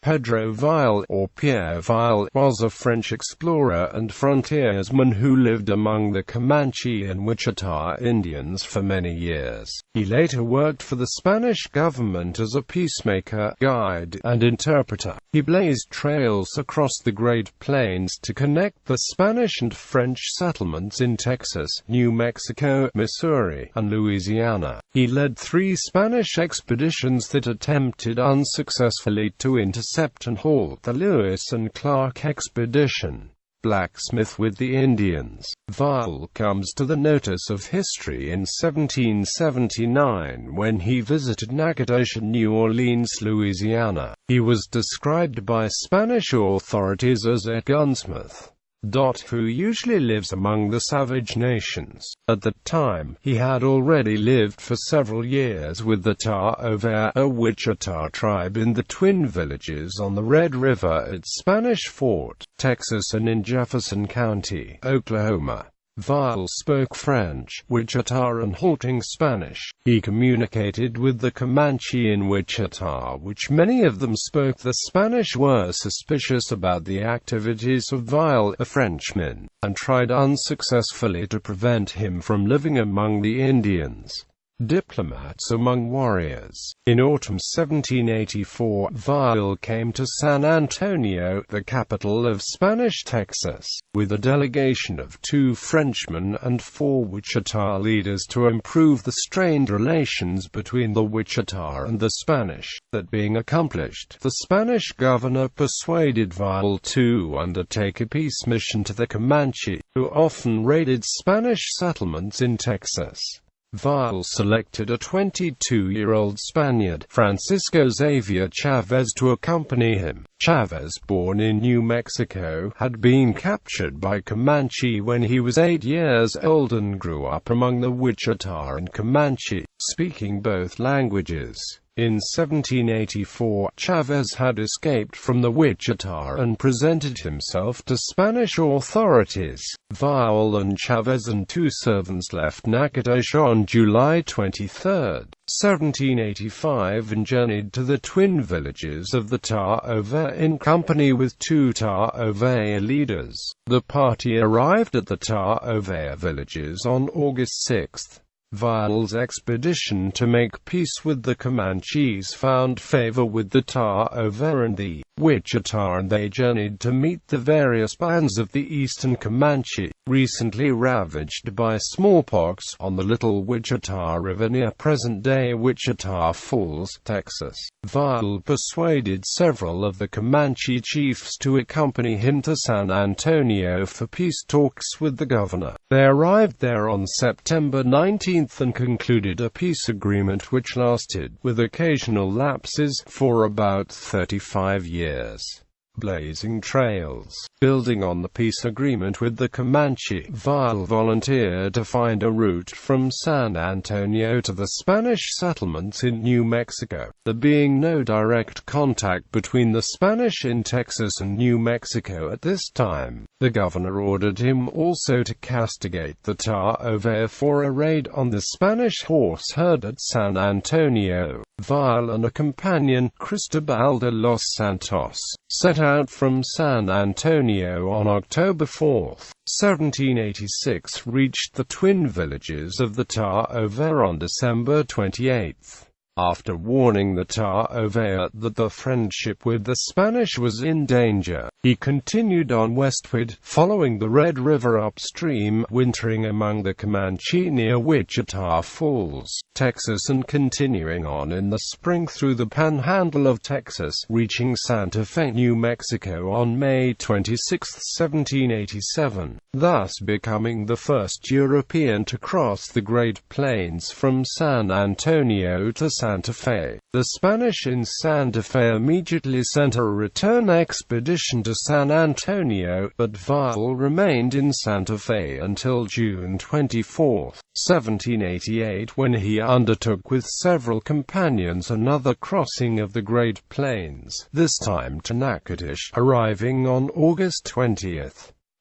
Pedro Vial, or Pierre Vial, was a French explorer and frontiersman who lived among the Comanche and Wichita Indians for many years. He later worked for the Spanish government as a peacemaker, guide, and interpreter. He blazed trails across the Great Plains to connect the Spanish and French settlements in Texas, New Mexico, Missouri, and Louisiana. He led 3 Spanish expeditions that attempted unsuccessfully to intercept and halt the Lewis and Clark expedition. Blacksmith with the Indians. Vial comes to the notice of history in 1779 when he visited Natchitoches, New Orleans, Louisiana. He was described by Spanish authorities as a gunsmith who usually lives among the savage nations. At the time, he had already lived for several years with the Ta'Overe, a Wichita tribe in the Twin Villages on the Red River at Spanish Fort, Texas, and in Jefferson County, Oklahoma. Vial spoke French, Wichita, and halting Spanish. He communicated with the Comanche in Wichita, which many of them spoke the Spanish, were suspicious about the activities of Vial, a Frenchman, and tried unsuccessfully to prevent him from living among the Indians. Diplomats among warriors. In autumn 1784, Vial came to San Antonio, the capital of Spanish Texas, with a delegation of 2 Frenchmen and 4 Wichita leaders to improve the strained relations between the Wichita and the Spanish. That being accomplished, the Spanish governor persuaded Vial to undertake a peace mission to the Comanche, who often raided Spanish settlements in Texas. Vial selected a 22-year-old Spaniard, Francisco Xavier Chavez, to accompany him. Chavez, born in New Mexico, had been captured by Comanche when he was 8 years old and grew up among the Wichita and Comanche, speaking both languages. In 1784, Chavez had escaped from the Wichita and presented himself to Spanish authorities. Vial and Chavez and 2 servants left Natchitoches on July 23, 1785 and journeyed to the Twin Villages of the Ta'Overe in company with 2 Ta'Overe leaders. The party arrived at the Ta'Overe villages on August 6. Vial's expedition to make peace with the Comanches found favor with the Ta'Overe and the Wichita, and they journeyed to meet the various bands of the eastern Comanche, recently ravaged by smallpox, on the Little Wichita River near present-day Wichita Falls, Texas. Vial persuaded several of the Comanche chiefs to accompany him to San Antonio for peace talks with the governor. They arrived there on September 19 and concluded a peace agreement which lasted, with occasional lapses, for about 35 years. Blazing trails. Building on the peace agreement with the Comanche, Vial volunteered to find a route from San Antonio to the Spanish settlements in New Mexico. There being no direct contact between the Spanish in Texas and New Mexico at this time, the governor ordered him also to castigate the Ta'Overe for a raid on the Spanish horse herd at San Antonio. Vial and a companion, Cristobal de los Santos, set out from San Antonio on October 4, 1786, reached the Twin Villages of the Ta'Overe on December 28. After warning the Ta'Overe that the friendship with the Spanish was in danger, he continued on westward, following the Red River upstream, wintering among the Comanche near Wichita Falls, Texas, and continuing on in the spring through the panhandle of Texas, reaching Santa Fe, New Mexico on May 26, 1787, thus becoming the first European to cross the Great Plains from San Antonio to Santa Fe. The Spanish in Santa Fe immediately sent a return expedition to San Antonio, but Vial remained in Santa Fe until June 24, 1788, when he undertook with several companions another crossing of the Great Plains, this time to Natchitoches, arriving on August 20.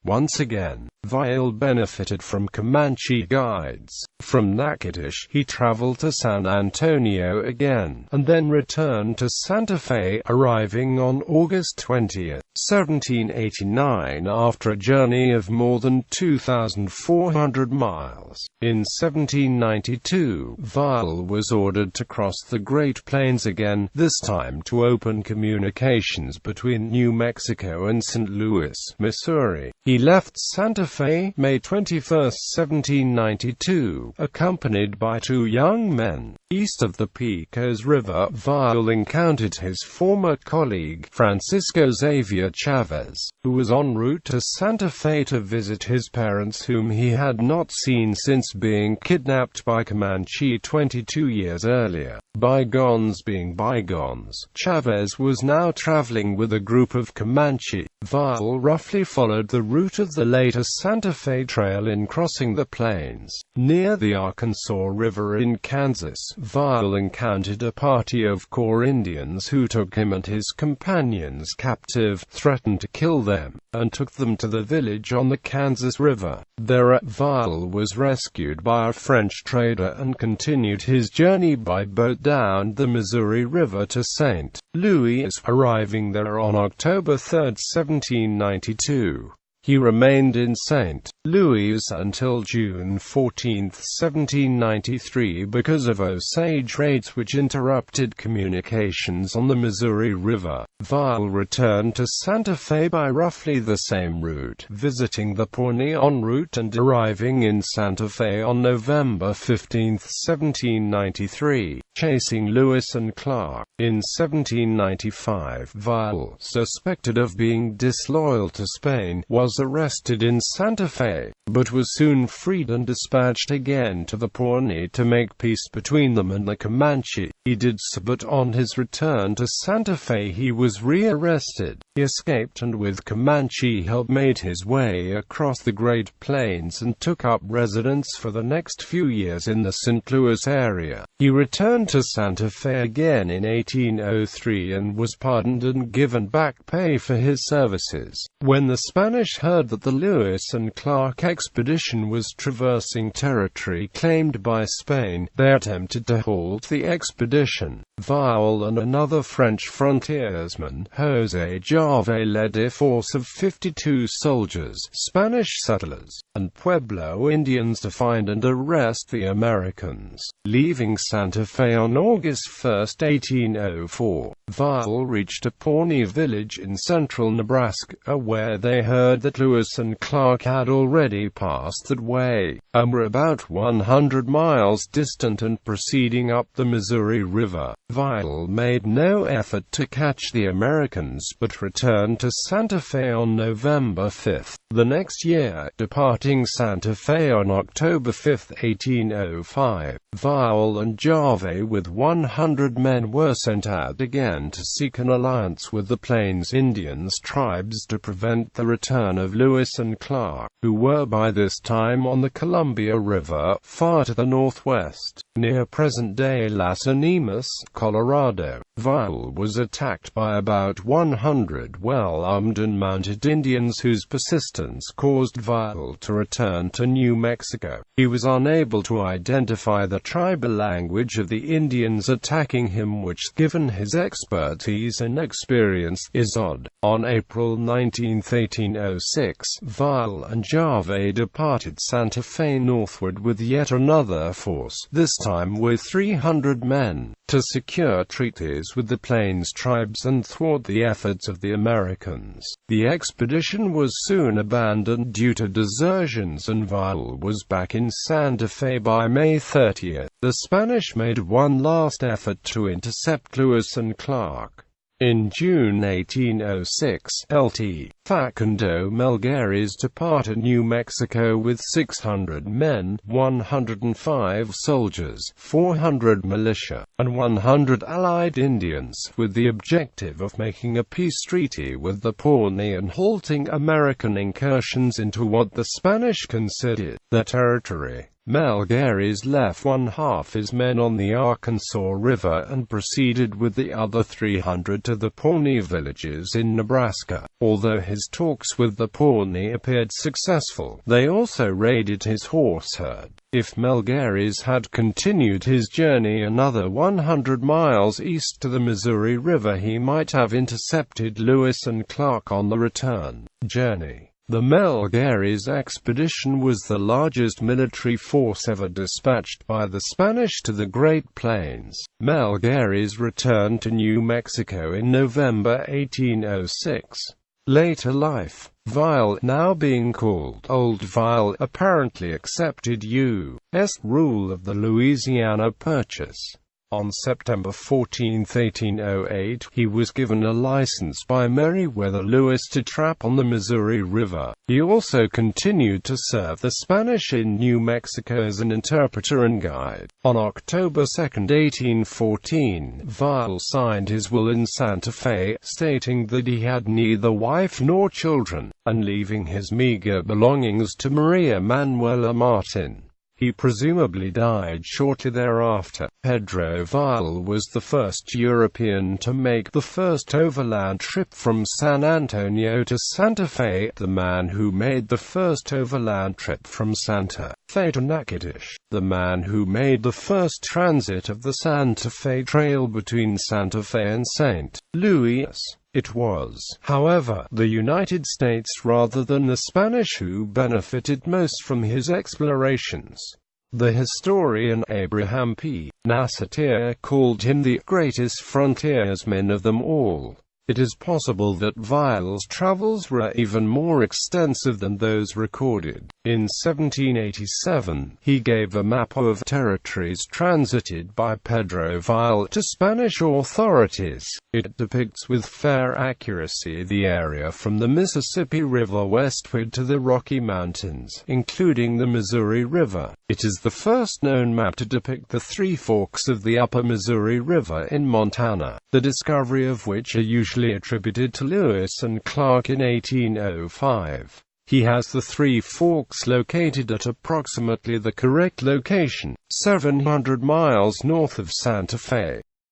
Once again, Vial benefited from Comanche guides. From Natchitoches, he traveled to San Antonio again, and then returned to Santa Fe, arriving on August 20, 1789 after a journey of more than 2,400 miles. In 1792, Vial was ordered to cross the Great Plains again, this time to open communications between New Mexico and St. Louis, Missouri. He left Santa Fe, May 21, 1792, accompanied by 2 young men. East of the Pecos River, Vial encountered his former colleague, Francisco Xavier Chavez, who was en route to Santa Fe to visit his parents whom he had not seen since being kidnapped by Comanche 22 years earlier. Bygones being bygones, Chavez was now traveling with a group of Comanche. Vial roughly followed the route of the later Santa Fe Trail in crossing the plains. Near the Arkansas River in Kansas, Vial encountered a party of Core Indians who took him and his companions captive, threatened to kill them, and took them to the village on the Kansas River. There, Vial was rescued by a French trader and continued his journey by boat down the Missouri River to St. Louis, arriving there on October 3, 1792. He remained in St. Louis until June 14, 1793 because of Osage raids which interrupted communications on the Missouri River. Vial returned to Santa Fe by roughly the same route, visiting the Pawnee en route and arriving in Santa Fe on November 15, 1793, chasing Lewis and Clark. In 1795, Vial, suspected of being disloyal to Spain, was arrested in Santa Fe, but was soon freed and dispatched again to the Pawnee to make peace between them and the Comanche. He did so, but on his return to Santa Fe he was re-arrested. He escaped and with Comanche help made his way across the Great Plains and took up residence for the next few years in the St. Louis area. He returned to Santa Fe again in 1803 and was pardoned and given back pay for his services. When the Spanish heard that the Lewis and Clark expedition was traversing territory claimed by Spain, they attempted to halt the expedition. Vial and another French frontiersman, José Jave, led a force of 52 soldiers, Spanish settlers, and Pueblo Indians to find and arrest the Americans. Leaving Santa Fe on August 1, 1804, Vial reached a Pawnee village in central Nebraska where they heard that Lewis and Clark had already passed that way, and were about 100 miles distant and proceeding up the Missouri River. Vial made no effort to catch the Americans but returned to Santa Fe on November 5. The next year, departing Santa Fe on October 5, 1805, Vial and Jave with 100 men were sent out again to seek an alliance with the Plains Indians tribes to prevent the return of Lewis and Clark, who were by this time on the Columbia River, far to the northwest, near present-day Las Animas, Colorado. Vial was attacked by about 100 well-armed and mounted Indians whose persistence caused Vial to return to New Mexico. He was unable to identify the tribal language of the Indians attacking him, which, given his expertise and experience, is odd. On April 19, 1806, Vial and Jave departed Santa Fe northward with yet another force, this time with 300 men, to secure treaties with the Plains tribes and thwart the efforts of the Americans. The expedition was soon abandoned due to desertions and Vial was back in Santa Fe by May 30. The Spanish made one last effort to intercept Lewis and Clark. In June 1806, Lt. Facundo Mel Garys departed New Mexico with 600 men, 105 soldiers, 400 militia, and 100 allied Indians, with the objective of making a peace treaty with the Pawnee and halting American incursions into what the Spanish considered their territory. Mel Garys left one half his men on the Arkansas River and proceeded with the other 300 to the Pawnee villages in Nebraska. Although his talks with the Pawnee appeared successful, they also raided his horse herd. If Mel Garys had continued his journey another 100 miles east to the Missouri River, he might have intercepted Lewis and Clark on the return journey. The Mel Garys expedition was the largest military force ever dispatched by the Spanish to the Great Plains. Mel Garys returned to New Mexico in November 1806. Later life. Vial, now being called Old Vial, apparently accepted U.S. rule of the Louisiana Purchase. On September 14, 1808, he was given a license by Meriwether Lewis to trap on the Missouri River. He also continued to serve the Spanish in New Mexico as an interpreter and guide. On October 2, 1814, Vial signed his will in Santa Fe, stating that he had neither wife nor children, and leaving his meager belongings to Maria Manuela Martin. He presumably died shortly thereafter. Pedro Vial was the first European to make the first overland trip from San Antonio to Santa Fe, the man who made the first overland trip from Santa Fe to Natchitoches, the man who made the first transit of the Santa Fe Trail between Santa Fe and St. Louis. It was, however, the United States rather than the Spanish who benefited most from his explorations. The historian Abraham P. Nassetier called him the greatest frontiersman of them all. It is possible that Vial's travels were even more extensive than those recorded. In 1787, he gave a map of territories transited by Pedro Vial to Spanish authorities. It depicts with fair accuracy the area from the Mississippi River westward to the Rocky Mountains, including the Missouri River. It is the first known map to depict the three forks of the upper Missouri River in Montana, the discovery of which are usually attributed to Lewis and Clark in 1805. He has the three forks located at approximately the correct location, 700 miles north of Santa Fe.